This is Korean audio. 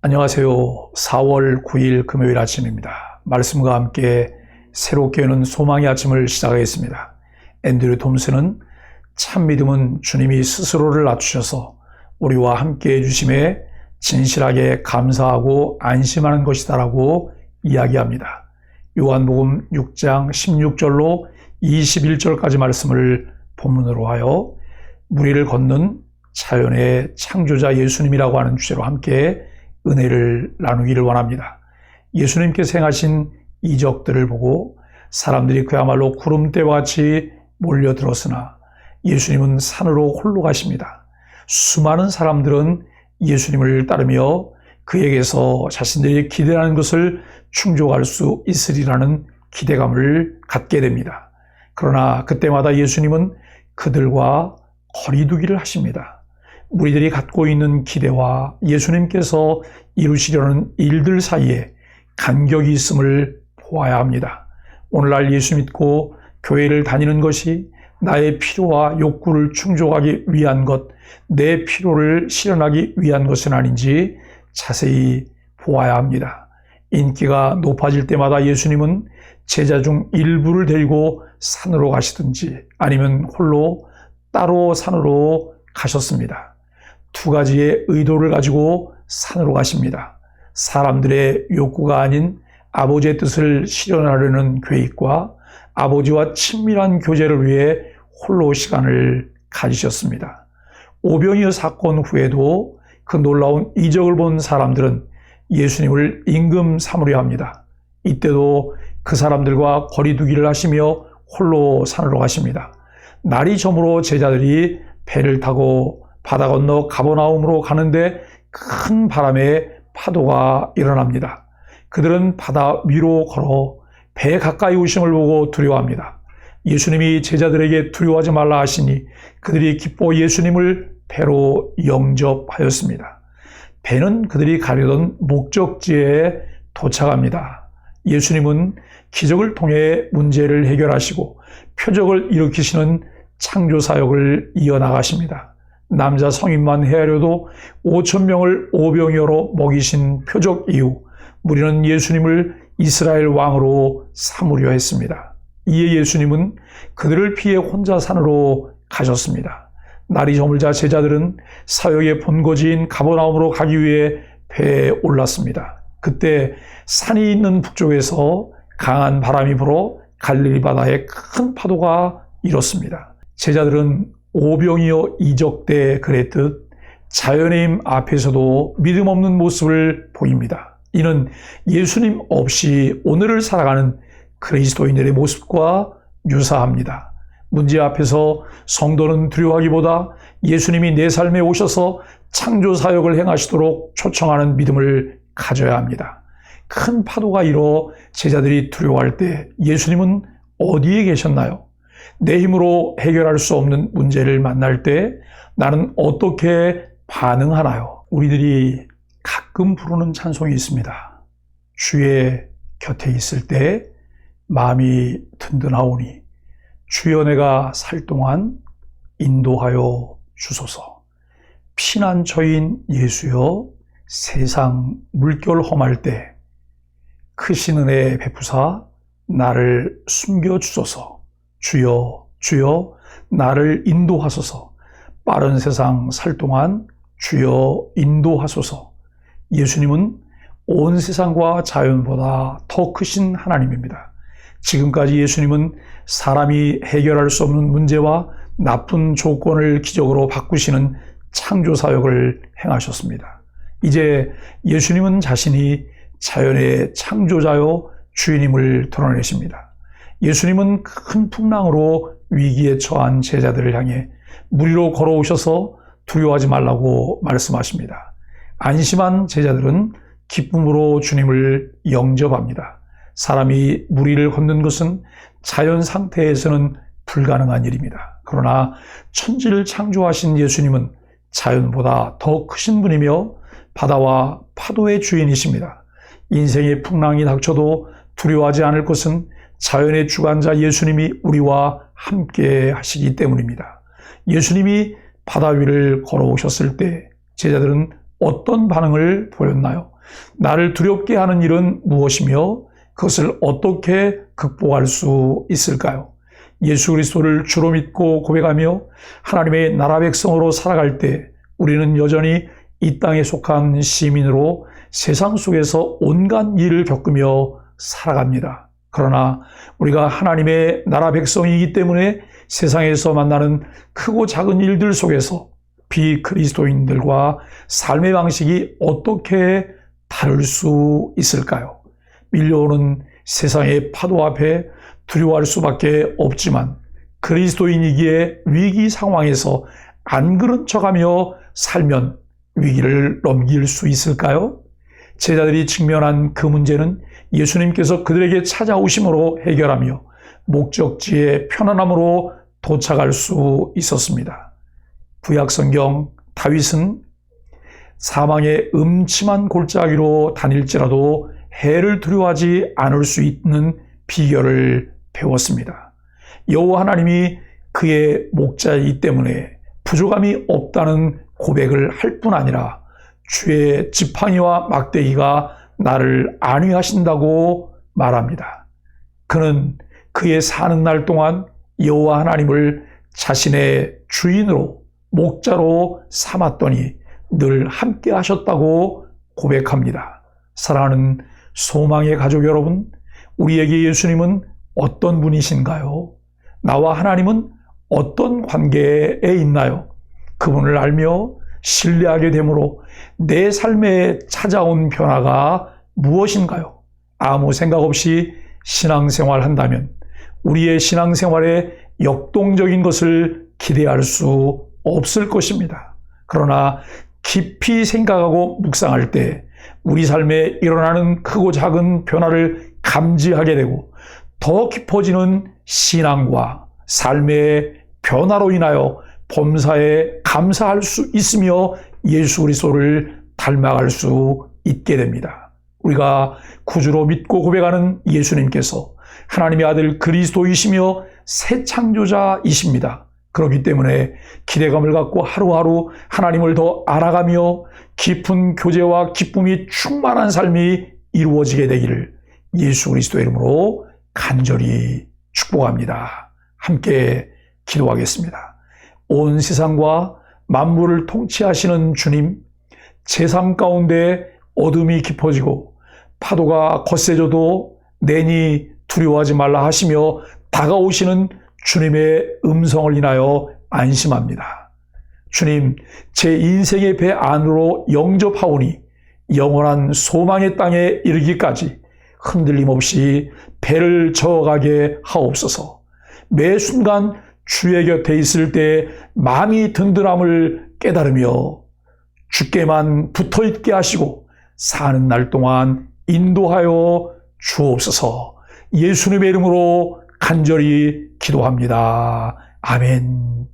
안녕하세요. 4월 9일 금요일 아침입니다. 말씀과 함께 새롭게 여는 소망의 아침을 시작하겠습니다. 앤드류 톰슨은 참 믿음은 주님이 스스로를 낮추셔서 우리와 함께 해주심에 진실하게 감사하고 안심하는 것이다라고 이야기합니다. 요한복음 6장 16절로 21절까지 말씀을 본문으로 하여 무리를 걷는 자연의 창조자 예수님이라고 하는 주제로 함께 은혜를 나누기를 원합니다. 예수님께서 행하신 이적들을 보고 사람들이 그야말로 구름대와 같이 몰려들었으나 예수님은 산으로 홀로 가십니다. 수많은 사람들은 예수님을 따르며 그에게서 자신들이 기대하는 것을 충족할 수 있으리라는 기대감을 갖게 됩니다. 그러나 그때마다 예수님은 그들과 거리두기를 하십니다. 우리들이 갖고 있는 기대와 예수님께서 이루시려는 일들 사이에 간격이 있음을 보아야 합니다. 오늘날 예수 믿고 교회를 다니는 것이 나의 필요와 욕구를 충족하기 위한 것, 내 필요를 실현하기 위한 것은 아닌지 자세히 보아야 합니다. 인기가 높아질 때마다 예수님은 제자 중 일부를 데리고 산으로 가시든지 아니면 홀로 따로 산으로 가셨습니다. 두 가지의 의도를 가지고 산으로 가십니다. 사람들의 욕구가 아닌 아버지의 뜻을 실현하려는 계획과 아버지와 친밀한 교제를 위해 홀로 시간을 가지셨습니다. 오병이어 사건 후에도 그 놀라운 이적을 본 사람들은 예수님을 임금 삼으려 합니다. 이때도 그 사람들과 거리두기를 하시며 홀로 산으로 가십니다. 날이 저물어 제자들이 배를 타고 바다 건너 가버나움으로 가는데 큰 바람에 파도가 일어납니다. 그들은 바다 위로 걸어 배 가까이 오심을 보고 두려워합니다. 예수님이 제자들에게 두려워하지 말라 하시니 그들이 기뻐 예수님을 배로 영접하였습니다. 배는 그들이 가려던 목적지에 도착합니다. 예수님은 기적을 통해 문제를 해결하시고 표적을 일으키시는 창조사역을 이어나가십니다. 남자 성인만 헤아려도 5,000명을 오병이어로 먹이신 표적 이후 무리는 예수님을 이스라엘 왕으로 삼으려 했습니다. 이에 예수님은 그들을 피해 혼자 산으로 가셨습니다. 날이 저물자 제자들은 사역의 본거지인 가버나움으로 가기 위해 배에 올랐습니다. 그때 산이 있는 북쪽에서 강한 바람이 불어 갈릴리 바다에 큰 파도가 일었습니다. 제자들은 오병이어 이적 때 그랬듯 자연의 힘 앞에서도 믿음 없는 모습을 보입니다. 이는 예수님 없이 오늘을 살아가는 그리스도인들의 모습과 유사합니다. 문제 앞에서 성도는 두려워하기보다 예수님이 내 삶에 오셔서 창조사역을 행하시도록 초청하는 믿음을 가져야 합니다. 큰 파도가 일어 제자들이 두려워할 때 예수님은 어디에 계셨나요? 내 힘으로 해결할 수 없는 문제를 만날 때 나는 어떻게 반응하나요? 우리들이 가끔 부르는 찬송이 있습니다. 주의 곁에 있을 때 마음이 든든하오니 주여 내가 살 동안 인도하여 주소서. 피난처인 예수여 세상 물결 험할 때 크신 은혜 베푸사 나를 숨겨주소서. 주여 주여 나를 인도하소서. 빠른 세상 살 동안 주여 인도하소서. 예수님은 온 세상과 자연보다 더 크신 하나님입니다. 지금까지 예수님은 사람이 해결할 수 없는 문제와 나쁜 조건을 기적으로 바꾸시는 창조사역을 행하셨습니다. 이제 예수님은 자신이 자연의 창조자요 주인임을 드러내십니다. 예수님은 큰 풍랑으로 위기에 처한 제자들을 향해 무리로 걸어오셔서 두려워하지 말라고 말씀하십니다. 안심한 제자들은 기쁨으로 주님을 영접합니다. 사람이 무리를 걷는 것은 자연 상태에서는 불가능한 일입니다. 그러나 천지를 창조하신 예수님은 자연보다 더 크신 분이며 바다와 파도의 주인이십니다. 인생의 풍랑이 닥쳐도 두려워하지 않을 것은 자연의 주관자 예수님이 우리와 함께 하시기 때문입니다. 예수님이 바다 위를 걸어오셨을 때 제자들은 어떤 반응을 보였나요? 나를 두렵게 하는 일은 무엇이며 그것을 어떻게 극복할 수 있을까요? 예수 그리스도를 주로 믿고 고백하며 하나님의 나라 백성으로 살아갈 때 우리는 여전히 이 땅에 속한 시민으로 세상 속에서 온갖 일을 겪으며 살아갑니다. 그러나 우리가 하나님의 나라 백성이기 때문에 세상에서 만나는 크고 작은 일들 속에서 비그리스도인들과 삶의 방식이 어떻게 다를 수 있을까요? 밀려오는 세상의 파도 앞에 두려워할 수밖에 없지만 그리스도인이기에 위기 상황에서 안 그런 척하며 살면 위기를 넘길 수 있을까요? 제자들이 직면한 그 문제는 예수님께서 그들에게 찾아오심으로 해결하며 목적지의 편안함으로 도착할 수 있었습니다. 구약성경 다윗은 사망의 음침한 골짜기로 다닐지라도 해를 두려워하지 않을 수 있는 비결을 배웠습니다. 여호와 하나님이 그의 목자이기 때문에 부족함이 없다는 고백을 할 뿐 아니라 주의 지팡이와 막대기가 나를 안위하신다고 말합니다. 그는 그의 사는 날 동안 여호와 하나님을 자신의 주인으로 목자로 삼았더니 늘 함께 하셨다고 고백합니다. 사랑하는 소망의 가족 여러분, 우리에게 예수님은 어떤 분이신가요? 나와 하나님은 어떤 관계에 있나요? 그분을 알며 신뢰하게 되므로 내 삶에 찾아온 변화가 무엇인가요? 아무 생각 없이 신앙생활 한다면 우리의 신앙생활에 역동적인 것을 기대할 수 없을 것입니다. 그러나 깊이 생각하고 묵상할 때 우리 삶에 일어나는 크고 작은 변화를 감지하게 되고 더 깊어지는 신앙과 삶의 변화로 인하여 범사에 감사할 수 있으며 예수 그리스도를 닮아갈 수 있게 됩니다. 우리가 구주로 믿고 고백하는 예수님께서 하나님의 아들 그리스도이시며 새 창조자이십니다. 그렇기 때문에 기대감을 갖고 하루하루 하나님을 더 알아가며 깊은 교제와 기쁨이 충만한 삶이 이루어지게 되기를 예수 그리스도의 이름으로 간절히 축복합니다. 함께 기도하겠습니다. 온 세상과 만물을 통치하시는 주님, 제 삶 가운데 어둠이 깊어지고 파도가 거세져도 내니 두려워하지 말라 하시며 다가오시는 주님의 음성을 인하여 안심합니다. 주님, 제 인생의 배 안으로 영접하오니 영원한 소망의 땅에 이르기까지 흔들림 없이 배를 저어가게 하옵소서. 매 순간 주의 곁에 있을 때 마음이 든든함을 깨달으며 주께만 붙어있게 하시고 사는 날 동안 인도하여 주옵소서. 예수님의 이름으로 간절히 기도합니다. 아멘.